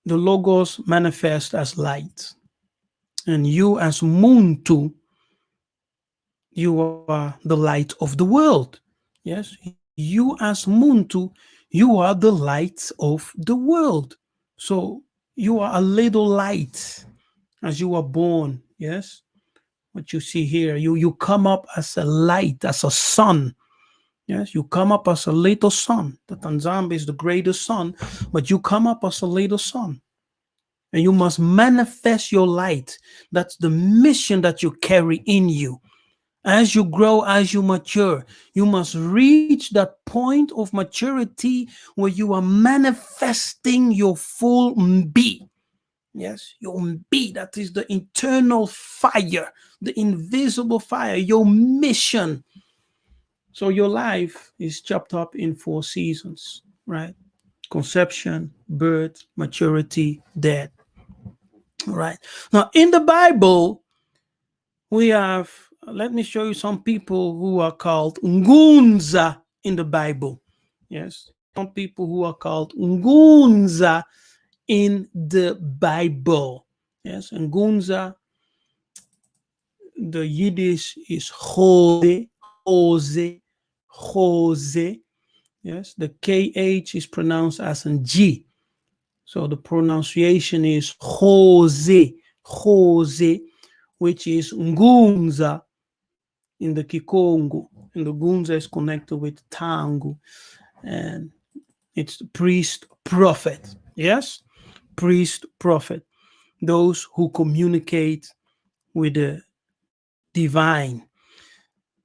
the Logos manifest as light. And you as Muntu, you are the light of the world. Yes, you as Muntu, you are the light of the world. So you are a little light as you are born. Yes, what you see here, you come up as a light, as a sun. Yes, you come up as a little sun. The Tanzamba is the greatest sun, but you come up as a little sun. And you must manifest your light. That's the mission that you carry in you. As you grow, as you mature, you must reach that point of maturity where you are manifesting your full Mbi. Yes, your Mbi, that is the internal fire, the invisible fire, your mission. So your life is chopped up in 4 seasons, right? Conception, birth, maturity, death. All right. Now, in the Bible, we have, let me show you some people who are called Ngunza in the Bible. Yes, some people who are called Ngunza in the Bible. Yes, Ngunza, the Yiddish is Khozeh, Khozeh, Khozeh. Yes, the KH is pronounced as a G. So the pronunciation is Khozeh, Khozeh, which is Ngunza in the Kikongo. and the Ngunza is connected with Tangu, and it's the priest prophet. Yes, priest prophet, those who communicate with the divine.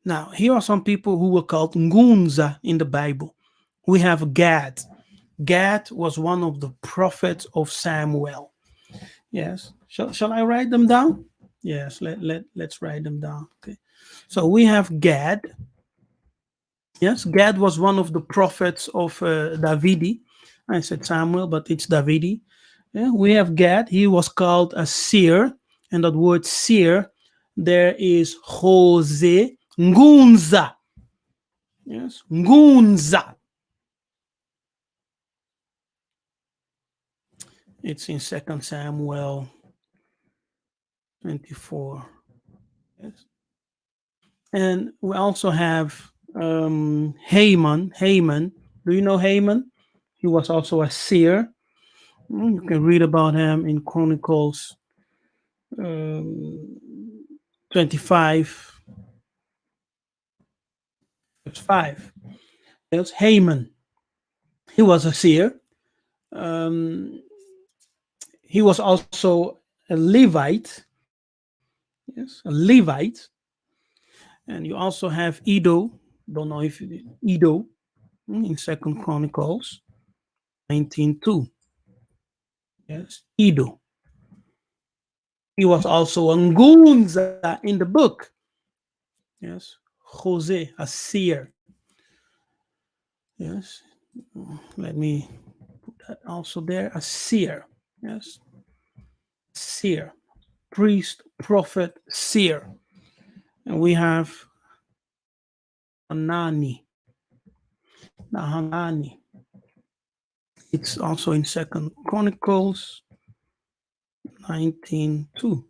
Now, here are some people who were called Ngunza in the Bible. We have Gad. Gad was one of the prophets of Samuel. Yes. Shall I write them down? Yes, let's write them down. Okay. So we have Gad. Yes, Gad was one of the prophets of Davidi. I said Samuel, but it's Davidi. Yeah, we have Gad. He was called a seer. And that word seer, there is Khozeh, Ngunza. Yes, Ngunza. It's in Second Samuel 24. Yes. And we also have Haman. Haman. Do you know Haman? He was also a seer. You can read about him in Chronicles 25, verse 5. There's Haman. He was a seer. Um, he was also a Levite. Yes, a Levite. And you also have Edo. Don't know if Edo in Second Chronicles 19:2. Yes, Edo. He was also a Ngunza in the book. Yes, Khozeh, a seer. Yes, let me put that also there. A seer. Yes, seer, priest, prophet, seer. And we have Hanani. Now Hanani. It's also in Second Chronicles 19:2.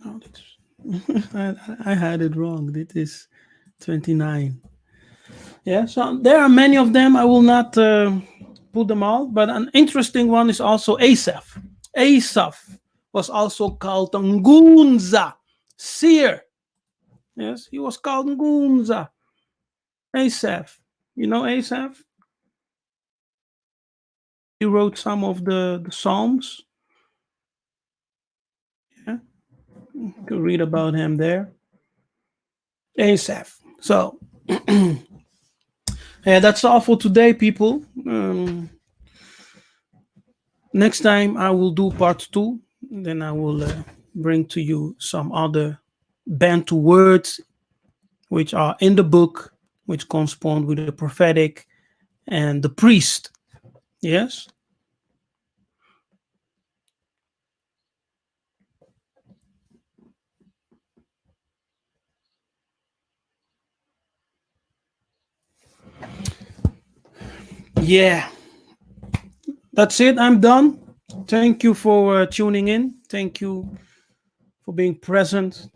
No, I had it wrong. It is 29. Yeah, so there are many of them. I will not put them all, but an interesting one is also Asaph. Asaph was also called Ngunza, seer. Yes, he was called Ngunza. Asaph. You know Asaph? He wrote some of the Psalms. Yeah, you can read about him there. Asaph. So, yeah, that's all for today, people. Next time I will do part two. Then I will bring to you some other Bantu words which are in the book, which correspond with the prophetic and the priest. Yes. Yeah. That's it. I'm done. Thank you for tuning in. Thank you for being present.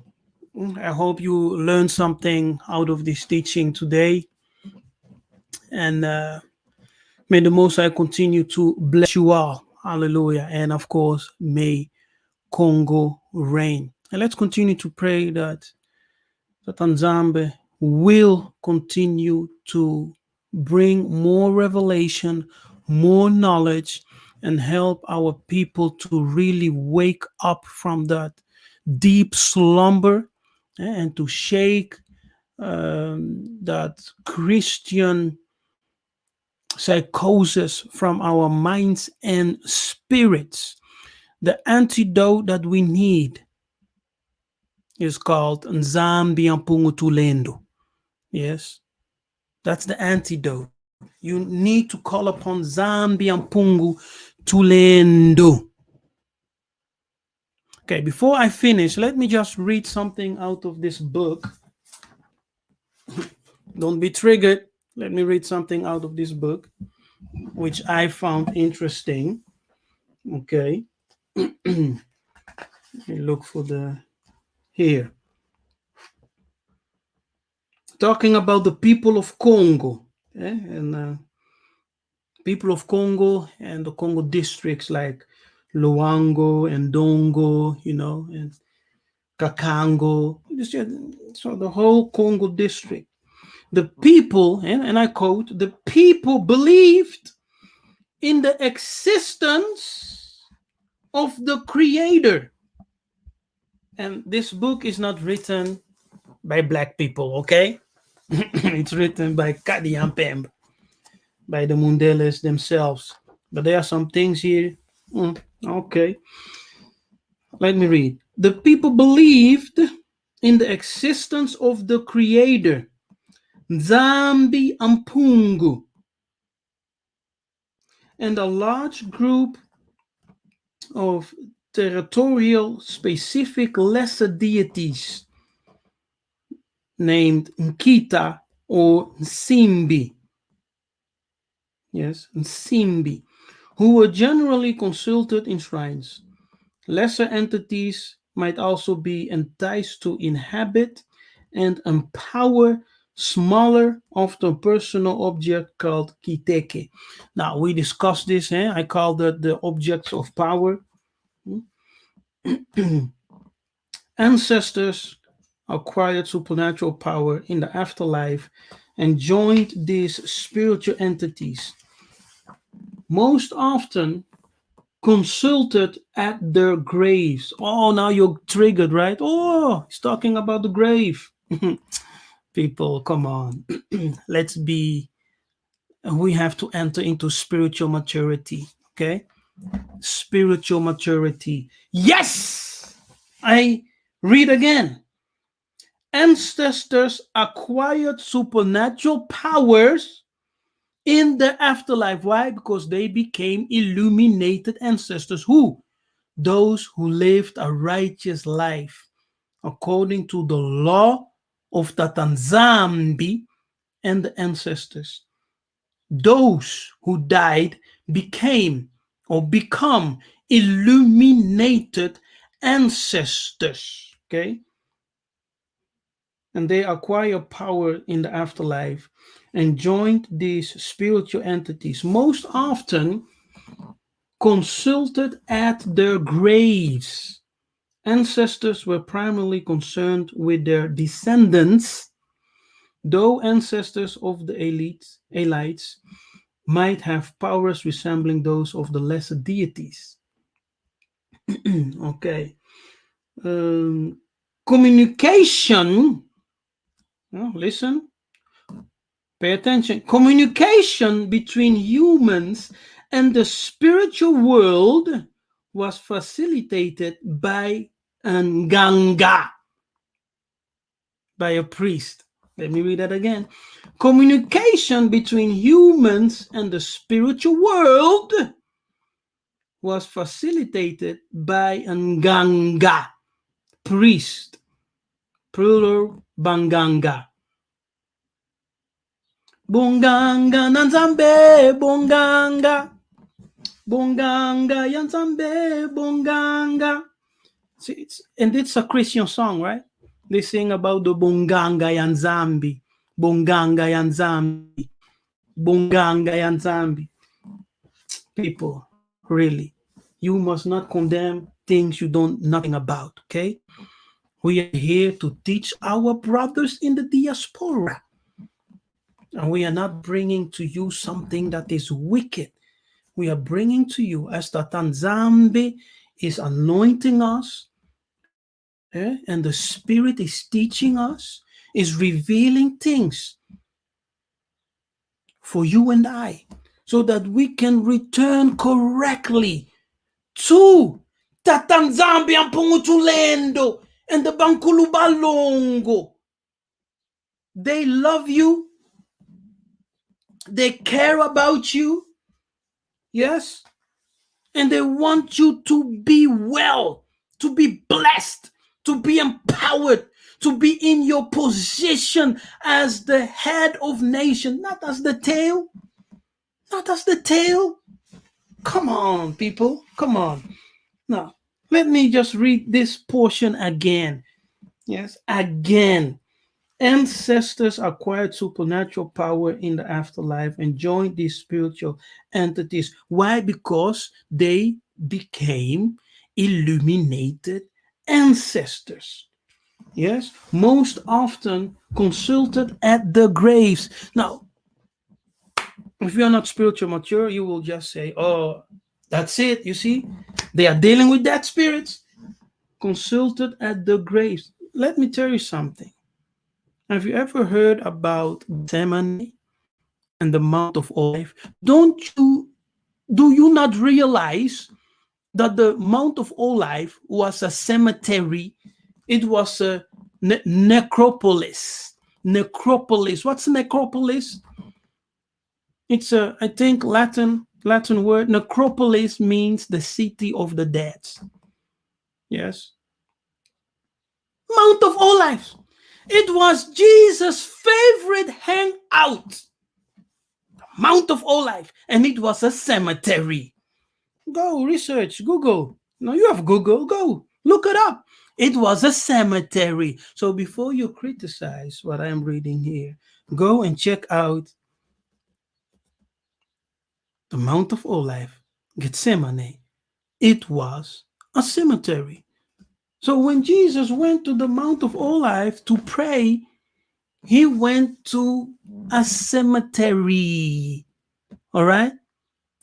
I hope you learned something out of this teaching today. And may the Most High continue to bless you all. Hallelujah. And of course, may Congo reign. And let's continue to pray that Nzambe will continue to bring more revelation, more knowledge, and help our people to really wake up from that deep slumber and to shake that Christian psychosis from our minds and spirits. The antidote that we need is called Nzambi Ampungu Tulendo. Yes, that's the antidote. You need to call upon Nzambi Ampungu Tulendo. Okay, before I finish, let me just read something out of this book. Don't be triggered. Let me read something out of this book, which I found interesting. Okay, look for the here. Talking about the people of Congo. And people of Congo and the Congo districts like Luango and Dongo, and Kakango. So the whole Congo district. The people, and I quote, the people believed in the existence of the Creator. And this book is not written by black people, okay? It's written by Kadi and Pembe, by the Mundeles themselves. But there are some things here. Okay, let me read. The people believed in the existence of the Creator, Nzambi Ampungu, and a large group of territorial specific lesser deities named Nkita or Nsimbi. Yes, Nsimbi, who were generally consulted in shrines. Lesser entities might also be enticed to inhabit and empower smaller, often personal object called kiteke. Now we discussed this. I called it the objects of power. Ancestors acquired supernatural power in the afterlife and joined these spiritual entities. Most often consulted at their graves. Oh, now you're triggered, right? Oh, he's talking about the grave. People, come on. Let's be, we have to enter into spiritual maturity, okay? Spiritual maturity. Yes! I read again. Ancestors acquired supernatural powers in the afterlife. Why? Because they became illuminated ancestors. Who? Those who lived a righteous life according to the law of the Tanzambi and the ancestors. Those who died became or become illuminated ancestors. Okay? And they acquire power in the afterlife and joined these spiritual entities, most often consulted at their graves. Ancestors were primarily concerned with their descendants, though ancestors of the elites might have powers resembling those of the lesser deities. Okay. Um, Communication, listen, pay attention. Communication between humans and the spiritual world was facilitated by Nganga, by a priest. Let me read that again. Communication between humans and the spiritual world was facilitated by Nganga, priest, plural Banganga. Bonganga Nanzambe, Bonganga, Bonganga Yanzambe, Bonganga. See, and it's a Christian song, right? They sing about the Bonganga Yanzambi, Bonganga Yanzambi, Bonganga Yanzambi. People, really, you must not condemn things you don't nothing about, okay? We are here to teach our brothers in the diaspora. And we are not bringing to you something that is wicked. We are bringing to you as the Tanzambi is anointing us, and the Spirit is teaching us, is revealing things for you and I, so that we can return correctly to Tatanzambi and Pungutulendo and the Bankulu Balongo. They love you. They care about you. Yes. And they want you to be well, to be blessed, to be empowered, to be in your position as the head of nation, not as the tail. Not as the tail. Come on, people. Come on. Now, let me just read this portion again. Yes, again. Ancestors acquired supernatural power in the afterlife and joined these spiritual entities. Why? Because they became illuminated ancestors. Yes, most often consulted at the graves. Now, if you are not spiritual mature, you will just say, "Oh, that's it." You see, they are dealing with that spirits. Consulted at the graves. Let me tell you something. Have you ever heard about Gethsemane and the Mount of Olive? Don't you do you not realize that the Mount of Olive was a cemetery? It was a necropolis. Necropolis. What's a necropolis? It's a, I think, Latin word. Necropolis means the city of the dead. Yes. Mount of Olives. It was Jesus' favorite hangout. Mount of Olives, and it was a cemetery. Go research, Google. No, you have Google. Go look it up. It was a cemetery. So before you criticize what I am reading here, go and check out the Mount of Olives, Gethsemane. It was a cemetery. So when Jesus went to the Mount of Olives to pray, he went to a cemetery. All right?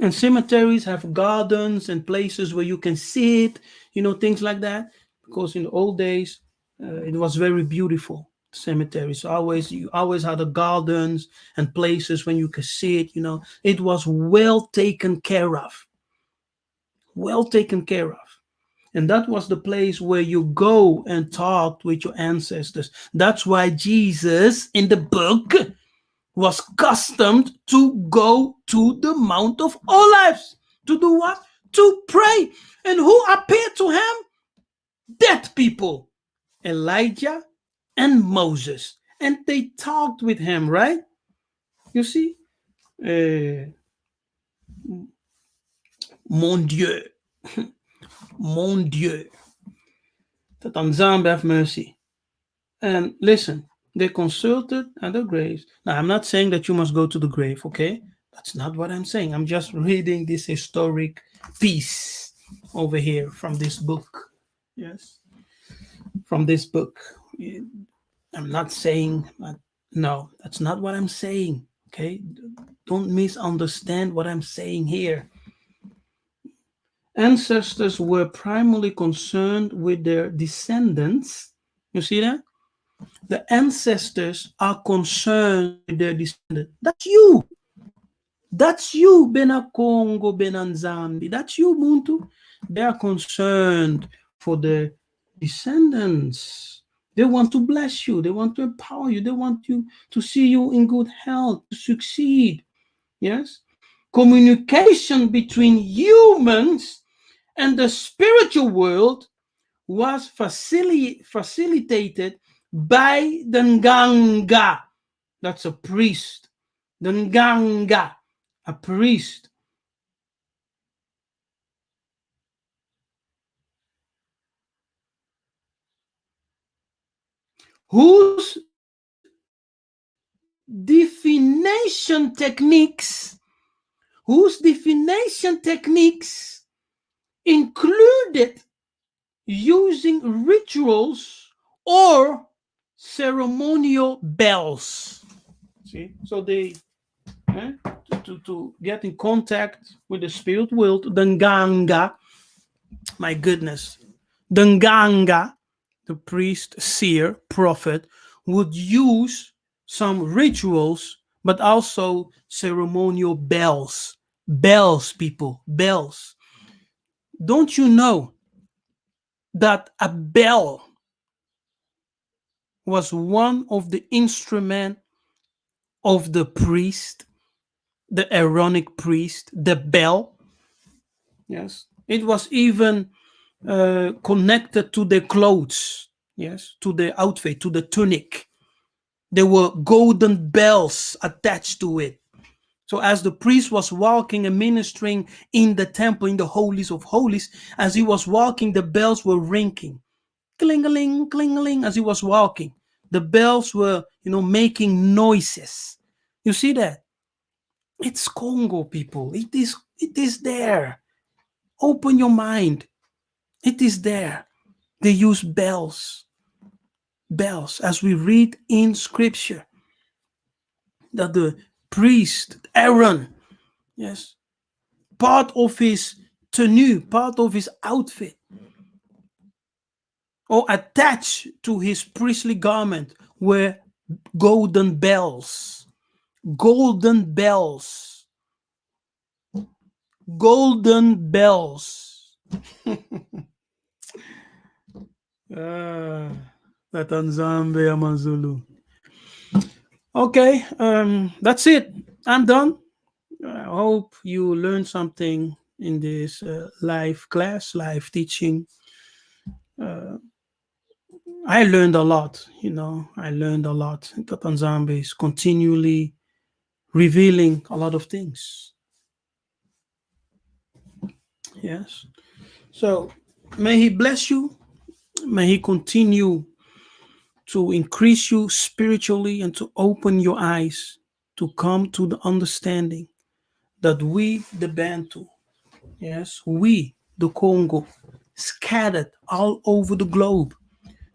And cemeteries have gardens and places where you can sit, things like that. Because in the old days, it was very beautiful. Cemeteries you always had the gardens and places when you could sit. It was well taken care of, well taken care of. And that was the place where you go and talk with your ancestors. That's why Jesus in the book was accustomed to go to the Mount of Olives. To do what? To pray. And who appeared to him? Dead people. Elijah and Moses. And they talked with him, right? You see? Mon Dieu. Mon Dieu. That Anzambe have mercy. And listen, they consulted at the graves. Now, I'm not saying that you must go to the grave, okay? That's not what I'm saying. I'm just reading this historic piece over here from this book. Yes, from this book. I'm not saying, no, that's not what I'm saying, okay? Don't misunderstand what I'm saying here. Ancestors were primarily concerned with their descendants. You see that? The ancestors are concerned with their descendants. That's you. That's you, Bena Congo, Bena Nzambi. That's you, Muntu. They are concerned for the descendants. They want to bless you. They want to empower you. They want you to see you in good health, to succeed. Yes? Communication between humans and the spiritual world was facilitated by the Nganga. That's a priest. The Nganga, a priest. Whose divination techniques, included using rituals or ceremonial bells. See, so they to get in contact with the spirit world, the Nganga, my goodness, the Nganga, the priest, seer, prophet, would use some rituals, but also ceremonial bells. Bells, people, bells. Don't you know that a bell was one of the instruments of the priest, the Aaronic priest, the bell? Yes. It was even connected to the clothes, yes, to the outfit, to the tunic. There were golden bells attached to it. So as the priest was walking and ministering in the temple, in the holies of holies, as he was walking, the bells were ringing. Cling-a-ling, cling-a-ling, as he was walking. The bells were, making noises. You see that? It's Congo, people. It is there. Open your mind. It is there. They use bells. Bells, as we read in scripture, that the priest, Aaron, yes, part of his tenue, part of his outfit, or attached to his priestly garment were golden bells. Golden bells. Golden bells. Ah, Tatanzambe Amazulu. Okay, that's it. I'm done. I hope you learned something in this live class, live teaching. Uh, I learned a lot, I learned a lot. Tatanzambe is continually revealing a lot of things. Yes. So may he bless you. May he continue to increase you spiritually and to open your eyes to come to the understanding that we, the Bantu, yes, we, the Congo, scattered all over the globe,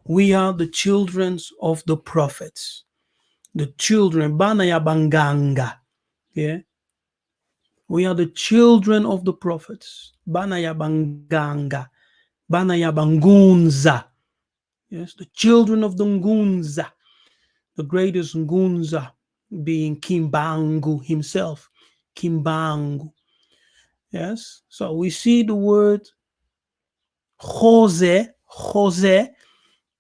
we are the children of the prophets, the children, Banaya Banganga, yeah, we are the children of the prophets, Banaya Banganga, Banaya Bangunza, yes, the children of the Ngunza, the greatest Ngunza being Kimbangu himself, Kimbangu. Yes, so we see the word Khozeh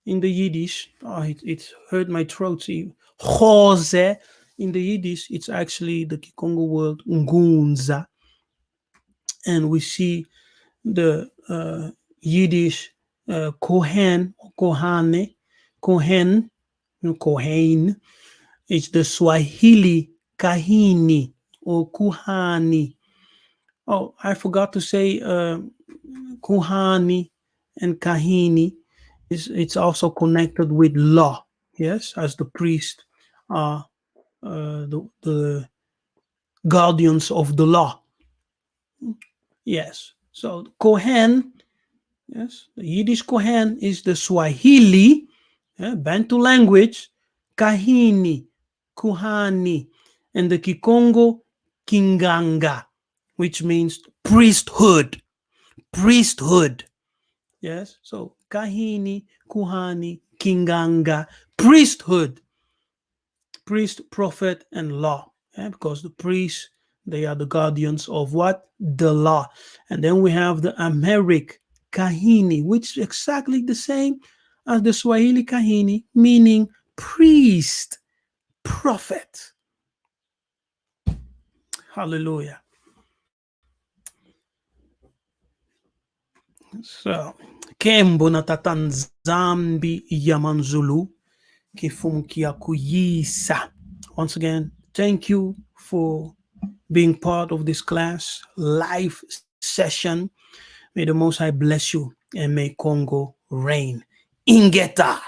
in the Yiddish. Oh, it hurt my throat. See, Khozeh in the Yiddish, it's actually the Kikongo word Ngunza, and we see the Yiddish Kohen, Kohane, Kohen, Kohen. It's the Swahili Kahini or Kuhani. Oh, I forgot to say Kuhani and Kahini. It's also connected with law. Yes, as the priest are the guardians of the law. Yes. So Kohen, yes, the Yiddish Kohen is the Swahili Bantu language, Kahini, Kuhani, and the Kikongo, Kinganga, which means priesthood. Priesthood. Yes. So Kahini, Kuhani, Kinganga, priesthood. Priest, prophet, and law. Because the priests, they are the guardians of what? The law. And then we have the Amharic Kahini, which is exactly the same as the Swahili Kahini, meaning priest, prophet. Hallelujah. So, Kembo na tatanzambi yamanzulu kifumkia kuyisa. Once again, thank you for being part of this class, live session. May the Most High bless you and may Congo reign. Ingeta.